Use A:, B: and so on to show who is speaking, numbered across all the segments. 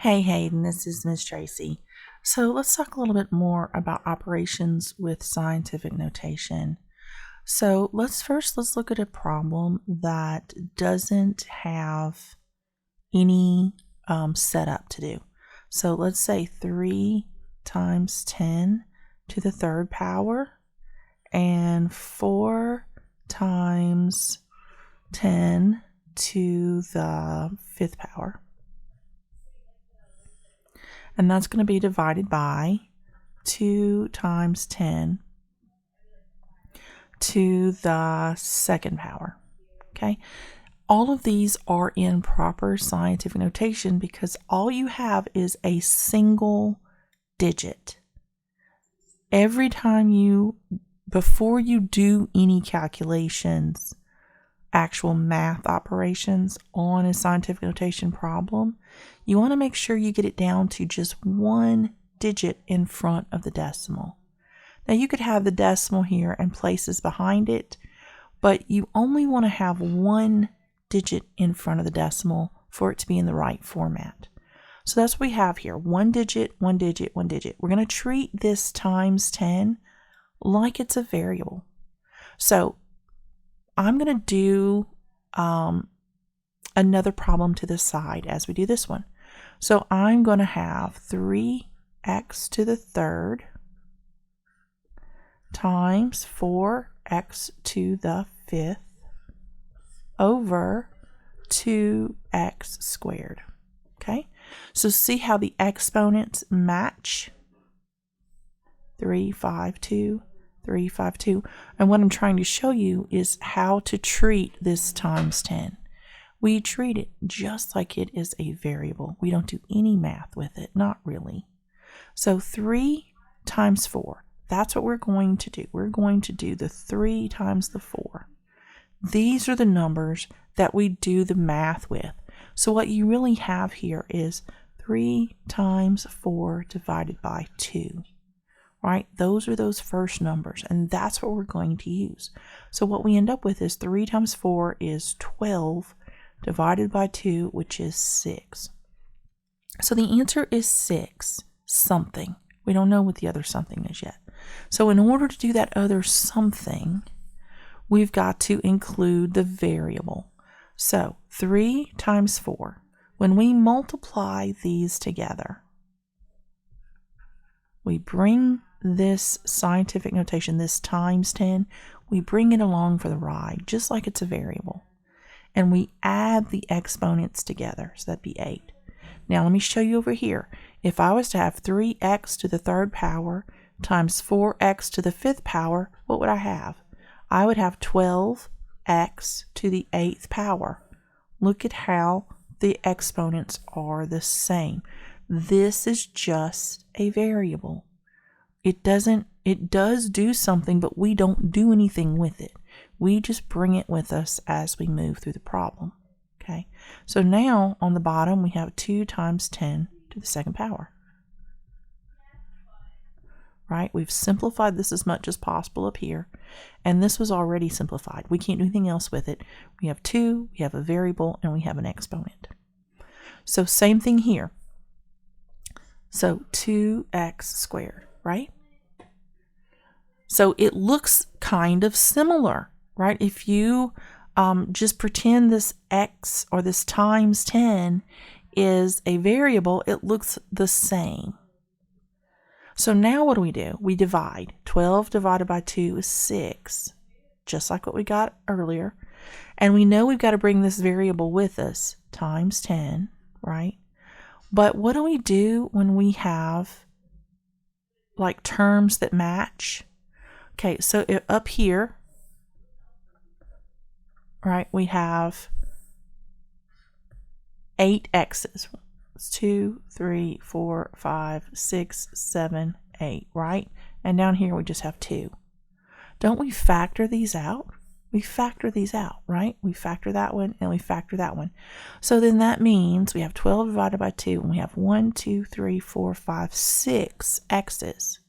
A: Hey Hayden, this is Miss Tracy. So let's talk a little bit more about operations with scientific notation. So let's look at a problem that doesn't have any setup to do. So let's say 3 times 10 to the third power and 4 times 10 to the fifth power. And that's going to be divided by 2 times 10 to the second power. Okay, all of these are in proper scientific notation because all you have is a single digit. Every time before you do any calculations, actual math operations on a scientific notation problem, you want to make sure you get it down to just one digit in front of the decimal. Now you could have the decimal here and places behind it, but you only want to have one digit in front of the decimal for it to be in the right format. So that's what we have here, one digit, one digit, one digit. We're going to treat this times 10 like it's a variable. So I'm going to do another problem to the side as we do this one. So I'm going to have 3x to the third times 4x to the fifth over 2x squared. Okay, so see how the exponents match? 3, 5, 2. 3, 5, 2. And what I'm trying to show you is how to treat this times 10. We treat it just like it is a variable. We don't do any math with it, not really. So 3 times 4, that's what we're going to do. We're going to do the 3 times the 4. These are the numbers that we do the math with. So what you really have here is 3 times 4 divided by 2. Right? Those are those first numbers, and that's what we're going to use. So what we end up with is 3 times 4 is 12 divided by 2, which is 6. So the answer is 6 something. We don't know what the other something is yet. So in order to do that other something, we've got to include the variable. So 3 times 4. When we multiply these together, we bring this scientific notation, this times 10, we bring it along for the ride, just like it's a variable. And we add the exponents together, so that'd be 8. Now let me show you over here. If I was to have 3x to the third power times 4x to the fifth power, what would I have? I would have 12x to the 8th power. Look at how the exponents are the same. This is just a variable. It does do something, but we don't do anything with it. We just bring it with us as we move through the problem. Okay, so now on the bottom we have 2 times 10 to the second power. Right, we've simplified this as much as possible up here, and this was already simplified. We can't do anything else with it. We have 2, we have a variable, and we have an exponent. So same thing here. So 2x squared, right? So it looks kind of similar, right? If you just pretend this x or this times 10 is a variable, it looks the same. So now what do? We divide. 12 divided by 2 is 6, just like what we got earlier. And we know we've got to bring this variable with us, times 10, right? But what do we do when we have like terms that match? Okay, so up here, right, we have 8 x's. It's 2, 3, 4, 5, 6, 7, 8, right? And down here we just have 2. Don't we factor these out? We factor these out, right? We factor that one and we factor that one. So then that means we have 12 divided by 2 and we have 1, 2, 3, 4, 5, 6 x's.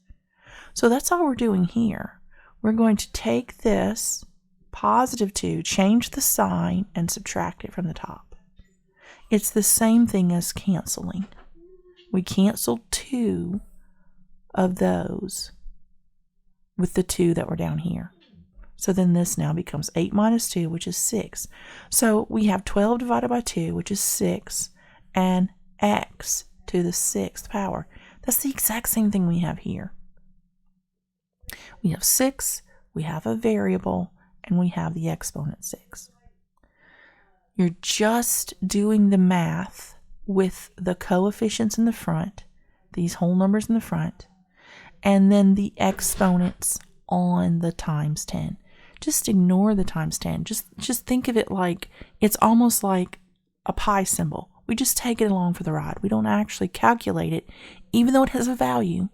A: So that's all we're doing here. We're going to take this positive 2, change the sign, and subtract it from the top. It's the same thing as canceling. We cancel 2 of those with the 2 that were down here. So then this now becomes 8 minus 2, which is 6. So we have 12 divided by 2, which is 6, and x to the 6th power. That's the exact same thing we have here. We have 6, we have a variable, and we have the exponent 6. You're just doing the math with the coefficients in the front, these whole numbers in the front, and then the exponents on the times 10. Just ignore the times 10. Just think of it like it's almost like a pi symbol. We just take it along for the ride. We don't actually calculate it. Even though it has a value,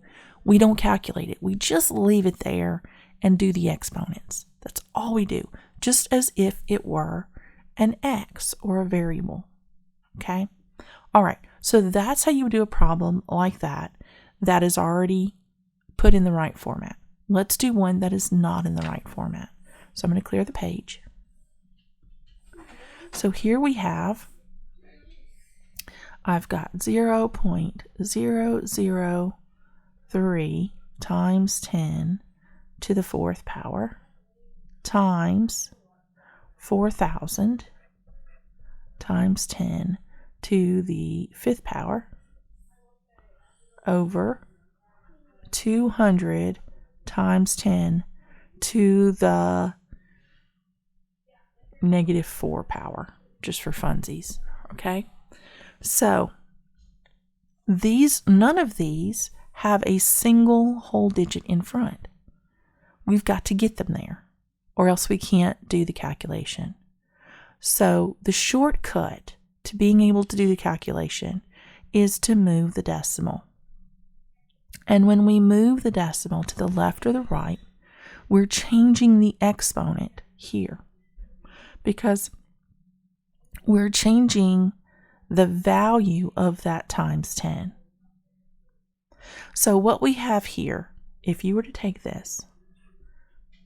A: we don't calculate it. We just leave it there and do the exponents. That's all we do, just as if it were an x or a variable. Okay? All right, so that's how you would do a problem like that that is already put in the right format. Let's do one that is not in the right format. So I'm going to clear the page. So here we have, I've got 0.003 times 10 to the 4th power times 4,000 times 10 to the 5th power over 200 times 10 to the -4 power, just for funsies, okay? So none of these have a single whole digit in front. We've got to get them there, or else we can't do the calculation. So the shortcut to being able to do the calculation is to move the decimal. And when we move the decimal to the left or the right, we're changing the exponent here because we're changing the value of that times 10. So what we have here, if you were to take this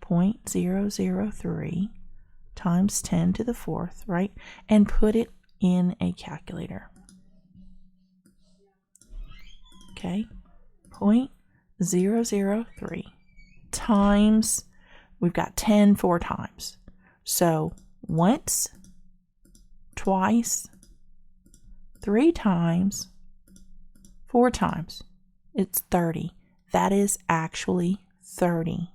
A: 0.003 times 10 to the 4th, right, and put it in a calculator. Okay, 0.003 times, we've got 10 4 times. So once, twice, 3 times, 4 times, it's 30. That is actually 30.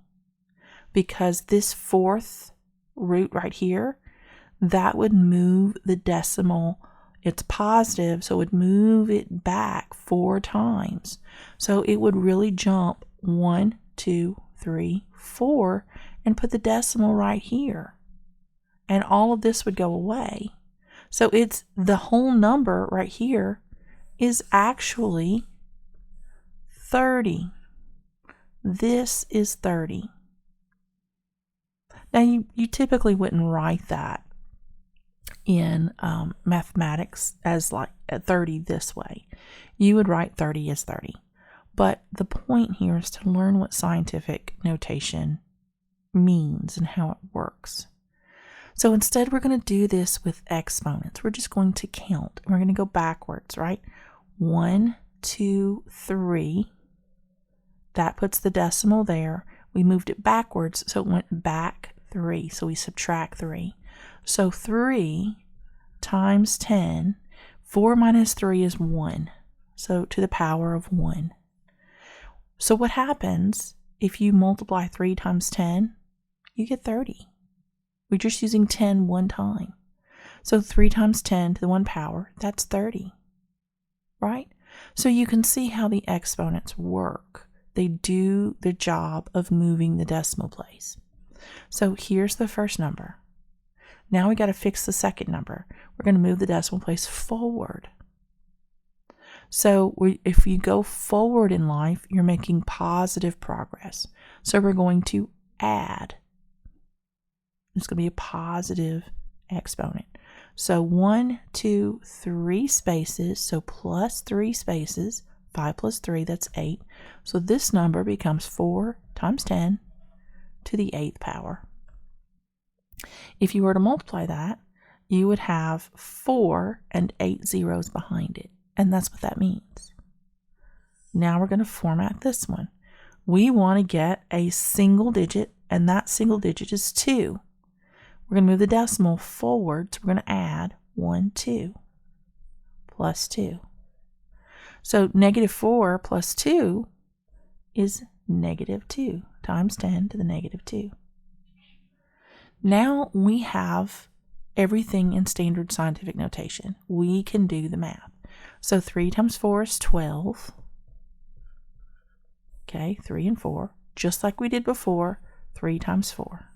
A: Because this 4th root right here, that would move the decimal. It's positive, so it would move it back 4 times. So it would really jump 1, 2, 3, 4, and put the decimal right here. And all of this would go away. So it's the whole number right here is actually 30. This is 30. Now, you typically wouldn't write that in mathematics as like 30 this way. You would write 30 as 30. But the point here is to learn what scientific notation means and how it works. So instead, we're going to do this with exponents. We're just going to count. We're going to go backwards, right? 1, 2, 3. That puts the decimal there. We moved it backwards, so it went back 3. So we subtract 3. So 3 times 10, 4 minus 3 is 1. So to the power of 1. So what happens if you multiply 3 times 10? You get 30. We're just using 10 one time. So 3 times 10 to the 1 power, that's 30. Right? So you can see how the exponents work. They do the job of moving the decimal place. So here's the first number. Now we got to fix the second number. We're going to move the decimal place forward. So if you go forward in life, you're making positive progress. So we're going to add. It's going to be a positive exponent. So 1, 2, 3 spaces. So plus 3 spaces. 5 plus 3, that's 8. So this number becomes 4 times 10 to the 8th power. If you were to multiply that, you would have 4 and 8 zeros behind it. And that's what that means. Now we're going to format this one. We want to get a single digit, and that single digit is 2. We're going to move the decimal forward, so we're going to add 1, 2, plus 2. So -4 plus 2 is -2 times 10 to the -2. Now we have everything in standard scientific notation. We can do the math. So 3 times 4 is 12. Okay, 3 and 4, just like we did before, 3 times 4.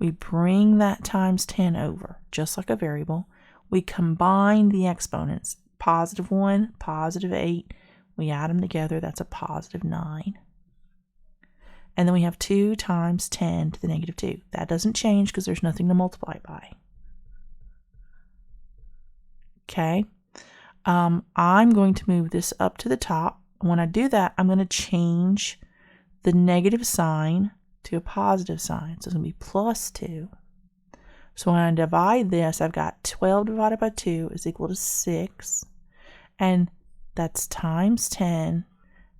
A: We bring that times 10 over, just like a variable. We combine the exponents, +1, +8. We add them together, that's a +9. And then we have 2 times 10 to the -2. That doesn't change because there's nothing to multiply by. Okay, I'm going to move this up to the top. When I do that, I'm going to change the negative sign to a positive sign. So it's going to be +2. So when I divide this, I've got 12 divided by 2 is equal to 6. And that's times 10.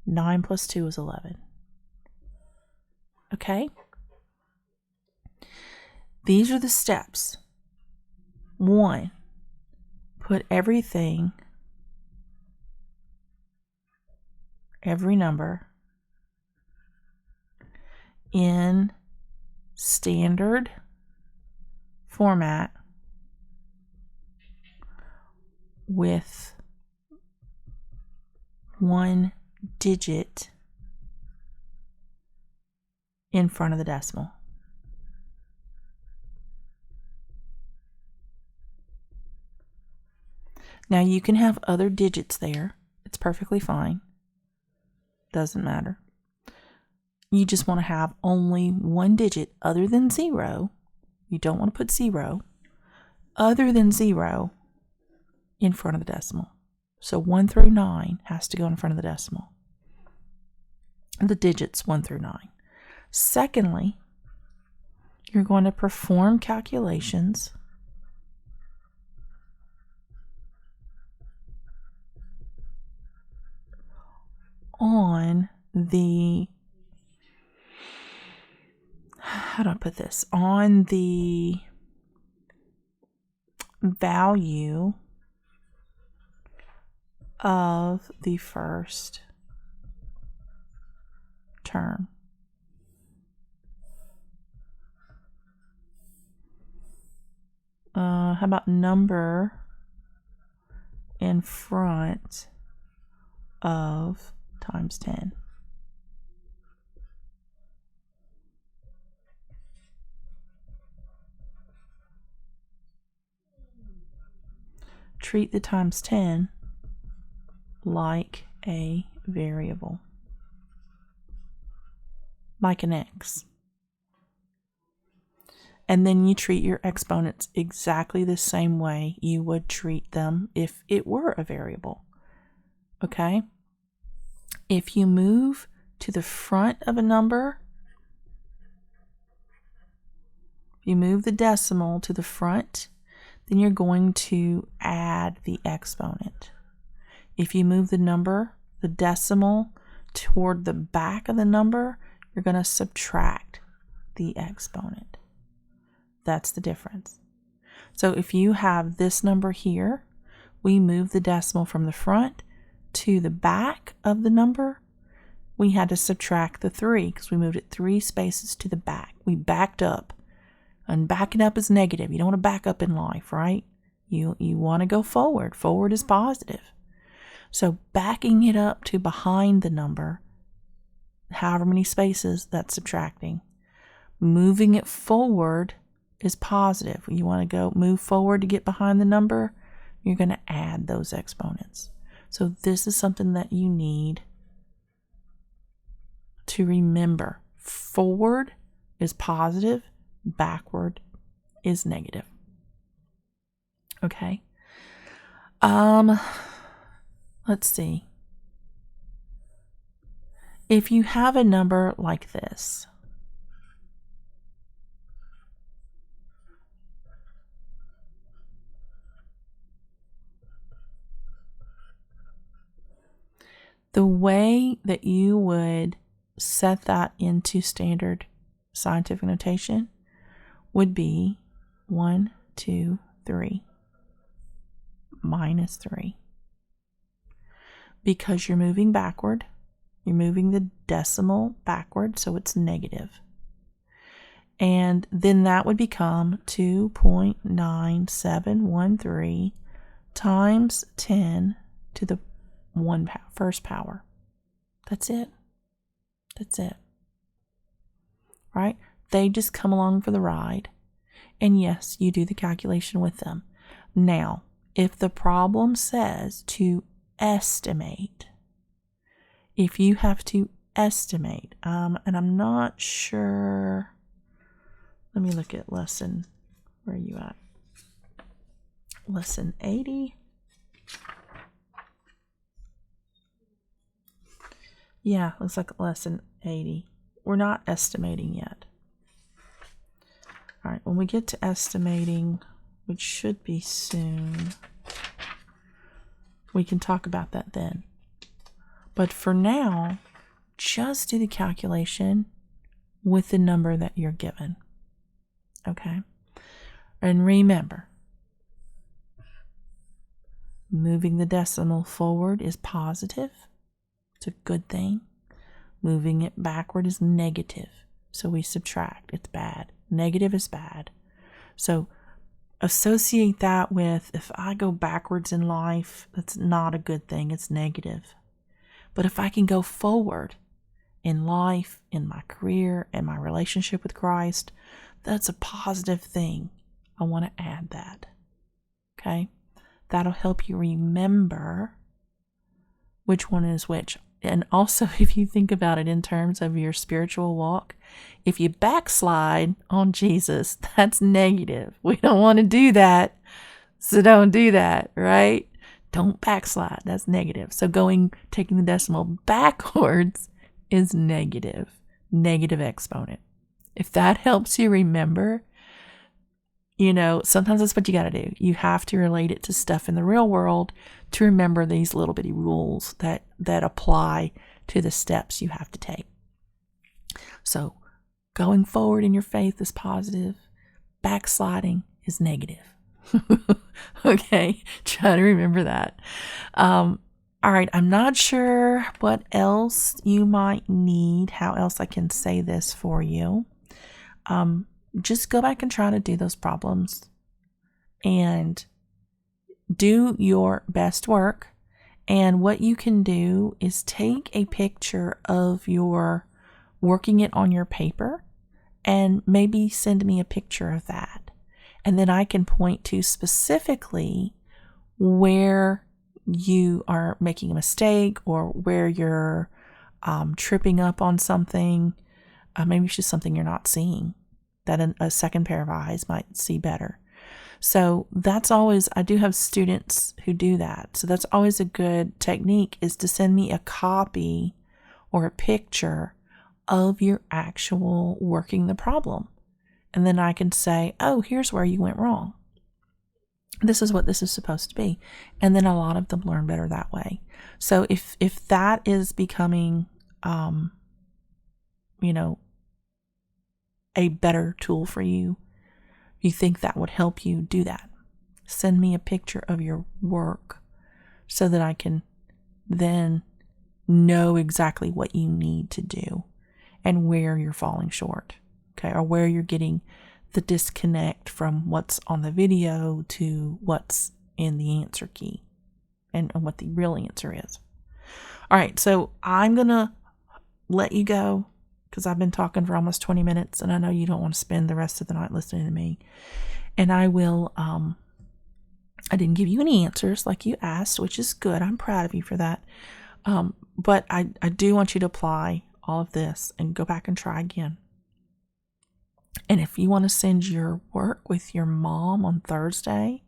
A: 9 plus 2 is 11. Okay? These are the steps. 1, put everything, every number, in standard format with 1 digit in front of the decimal. Now you can have other digits there. It's perfectly fine. Doesn't matter. You just want to have only 1 digit other than 0. You don't want to put 0 other than 0 in front of the decimal. So 1 through 9 has to go in front of the decimal. The digits 1 through 9. Secondly, you're going to perform calculations on the, how do I put this? On the value of the first term. How about number in front of times 10? Treat the times 10 like a variable, like an x. And then you treat your exponents exactly the same way you would treat them if it were a variable. Okay? If you move to the front of a number, you move the decimal to the front, then you're going to add the exponent. If you move the number, the decimal, toward the back of the number, you're going to subtract the exponent. That's the difference. So if you have this number here, we move the decimal from the front to the back of the number. We had to subtract the 3 because we moved it 3 spaces to the back. We backed up. And backing up is negative. You don't want to back up in life, right? You want to go forward. Forward is positive. So backing it up to behind the number, however many spaces, that's subtracting. Moving it forward is positive. You want to go move forward to get behind the number, you're going to add those exponents. So this is something that you need to remember. Forward is positive, backward is negative. Okay. Let's see. If you have a number like this, The way that you would set that into standard scientific notation would be 1, 2, 3 minus 3. Because you're moving backward, you're moving the decimal backward, so it's negative. And then that would become 2.9713 times 10 to the first power. That's it. That's it. Right? They just come along for the ride. And yes, you do the calculation with them. Now, if the problem says to estimate, if you have to estimate, and I'm not sure, let me look at lesson, where are you at? Lesson 80. Yeah, looks like lesson 80. We're not estimating yet. All right, when we get to estimating, which should be soon, we can talk about that then. But for now, just do the calculation with the number that you're given. Okay? And remember, moving the decimal forward is positive. It's a good thing. Moving it backward is negative. So we subtract. It's bad. Negative is bad. So associate that with, if I go backwards in life, that's not a good thing. It's negative. But if I can go forward in life, in my career, in my relationship with Christ, that's a positive thing. I want to add that. Okay? That'll help you remember which one is which. And also, if you think about it in terms of your spiritual walk, if you backslide on Jesus, that's negative. We don't want to do that. So don't do that, right? Don't backslide. That's negative. So taking the decimal backwards is negative. Negative exponent. If that helps you remember, sometimes that's what you got to do. You have to relate it to stuff in the real world to remember these little bitty rules that apply to the steps you have to take. So going forward in your faith is positive. Backsliding is negative. Okay, try to remember that. All right, I'm not sure what else you might need, how else I can say this for you. Just go back and try to do those problems and do your best work. And what you can do is take a picture of your working it on your paper and maybe send me a picture of that. And then I can point to specifically where you are making a mistake or where you're tripping up on something. Maybe it's just something you're not seeing that a second pair of eyes might see better. So that's always, I do have students who do that. So that's always a good technique, is to send me a copy or a picture of your actual working the problem. And then I can say, oh, here's where you went wrong. This is what this is supposed to be. And then a lot of them learn better that way. So if that is becoming, a better tool for you, you think that would help you, do that. Send me a picture of your work so that I can then know exactly what you need to do and where you're falling short, okay, or where you're getting the disconnect from what's on the video to what's in the answer key and what the real answer is. All right, so I'm going to let you go because I've been talking for almost 20 minutes and I know you don't want to spend the rest of the night listening to me. And I will, I didn't give you any answers like you asked, which is good. I'm proud of you for that. But I do want you to apply all of this and go back and try again. And if you want to send your work with your mom on Thursday,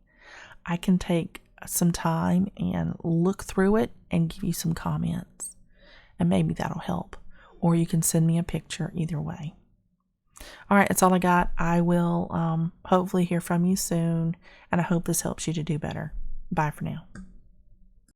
A: I can take some time and look through it and give you some comments. And maybe that'll help. Or you can send me a picture, either way. All right, that's all I got. I will hopefully hear from you soon. And I hope this helps you to do better. Bye for now.